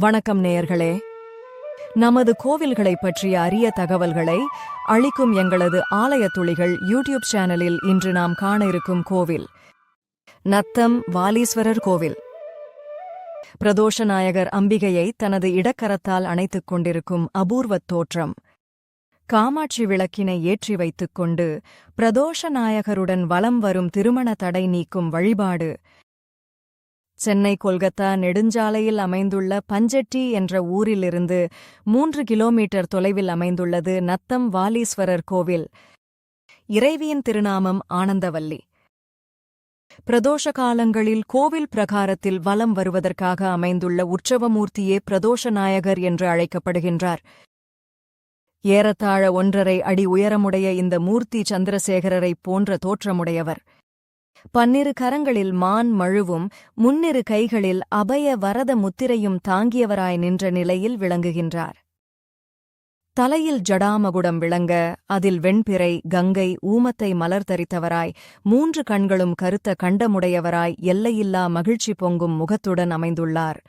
வணக்கம் நேயர்களே. நமது கோவில்களை பற்றிய அரிய தகவல்களை அளிக்கும் எங்களது ஆலய துளிகள் யூடியூப் சேனலில் இன்று நாம் காண இருக்கும் கோவில் நத்தம் வாலீஸ்வரர் கோவில். பிரதோஷநாயகர் அம்பிகையை தனது இடக்கரத்தால் அணைத்துக் கொண்டிருக்கும் அபூர்வத் தோற்றம். காமாட்சி விளக்கினை ஏற்றி வைத்துக் கொண்டு பிரதோஷநாயகருடன் வலம் வரும் திருமண தடை நீக்கும் வழிபாடு. சென்னை கொல்கத்தா நெடுஞ்சாலையில் அமைந்துள்ள பஞ்செட்டி என்ற ஊரிலிருந்து 3 கிலோமீட்டர் தொலைவில் அமைந்துள்ளது நத்தம் வாலீஸ்வரர் கோவில். இறைவியின் திருநாமம் ஆனந்தவல்லி. பிரதோஷ காலங்களில் கோவில் பிரகாரத்தில் வலம் வருவதற்காக அமைந்துள்ள உற்சவமூர்த்தியே பிரதோஷநாயகர் என்று அழைக்கப்படுகின்றார். ஏறத்தாழ 1.5 அடி உயரமுடைய இந்த மூர்த்தி சந்திரசேகரரைப் போன்ற தோற்றமுடையவர். 12 கரங்களில் மான் மழுவும் 3 கைகளில் அபய வரத முத்திரையும் தாங்கியவராய் நின்ற நிலையில் விளங்குகின்றார். தலையில் ஜடாமகுடம் விளங்க அதில் வெண்பிறை கங்கை ஊமத்தை மலர் தரித்தவராய் 3 கண்களும் கருத்த கண்டமுடையவராய் எல்லையில்லா மகிழ்ச்சி பொங்கும் முகத்துடன் அமைந்துள்ளார்.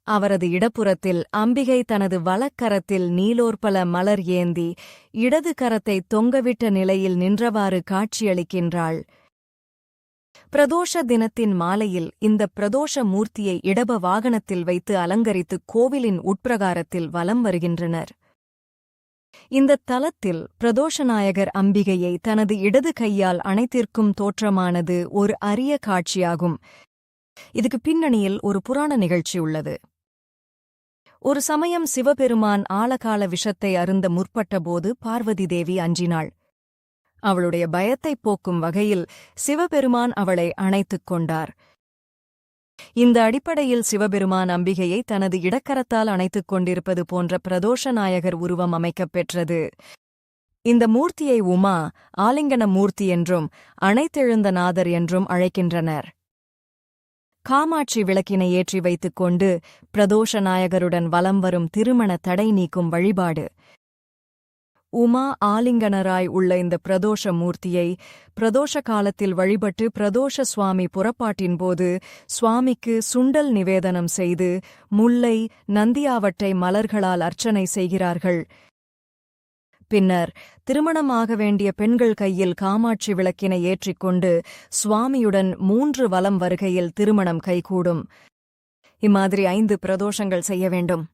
அவரது இடப்புறத்தில் அம்பிகை தனது வலக்கரத்தில் நீலோற்பல மலர் ஏந்தி இடது கரத்தை தொங்கவிட்ட நிலையில் நின்றவாறு காட்சியளிக்கின்றாள். பிரதோஷ தினத்தின் மாலையில் இந்த பிரதோஷ மூர்த்தியை இடப வாகனத்தில் வைத்து அலங்கரித்து கோவிலின் உட்பிரகாரத்தில் வலம் வருகின்றனர். இந்த தலத்தில் பிரதோஷநாயகர் அம்பிகையை தனது இடது கையால் அணைத்திருக்கும் தோற்றமானது ஒரு அரிய காட்சியாகும். இதுக்கு பின்னணியில் ஒரு புராண நிகழ்ச்சி உள்ளது. ஒரு சமயம் சிவபெருமான் ஆழகால விஷத்தை அருந்த முற்பட்டபோது பார்வதி தேவி அஞ்சினாள். அவளுடைய பயத்தைப் போக்கும் வகையில் சிவபெருமான் அவளை அணைத்துக் கொண்டார். இந்த அடிப்படையில் சிவபெருமான் அம்பிகையை தனது இடக்கரத்தால் அணைத்துக் கொண்டிருப்பது போன்ற பிரதோஷநாயகர் உருவம் அமைக்கப்பெற்றது. இந்த மூர்த்தியை உமா ஆலிங்கன மூர்த்தி என்றும் அணைத்தெழுந்த நாதர் என்றும் அழைக்கின்றனர். காமாட்சி விளக்கினை ஏற்றி வைத்துக் கொண்டு பிரதோஷநாயகருடன் வலம் வரும் திருமண தடை நீக்கும் வழிபாடு. உமா ஆலிங்கனராய் உள்ள இந்த பிரதோஷ மூர்த்தியை பிரதோஷ காலத்தில் வழிபட்டு பிரதோஷ சுவாமி புறப்பாட்டின்போது சுவாமிக்கு சுண்டல் நிவேதனம் செய்து முல்லை நந்தியாவட்டை மலர்களால் அர்ச்சனை செய்கிறார்கள். பின்னர் திருமணமாக வேண்டிய பெண்கள் கையில் காமாட்சி விளக்கினை ஏற்றிக்கொண்டு சுவாமியுடன் 3 வலம் வருகையில் திருமணம் கைகூடும். இம்மாதிரி 5 பிரதோஷங்கள் செய்ய வேண்டும்.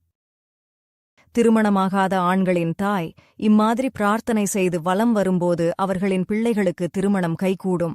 திருமணமாகாத ஆண்களின் தாய் இம்மாதிரி பிரார்த்தனை செய்து வலம் வரும்போது அவர்களின் பிள்ளைகளுக்கு திருமணம் கைகூடும்.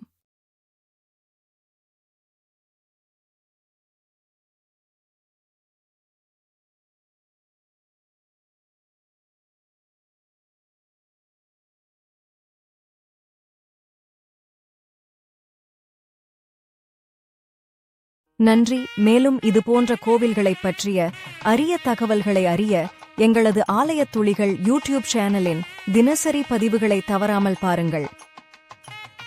நன்றி. மேலும் இதுபோன்ற கோவில்களைப் பற்றிய அரிய தகவல்களை அறிய எங்களது ஆலயத் துளிகள் யூடியூப் சேனலின் தினசரி பதிவுகளை தவறாமல் பாருங்கள்.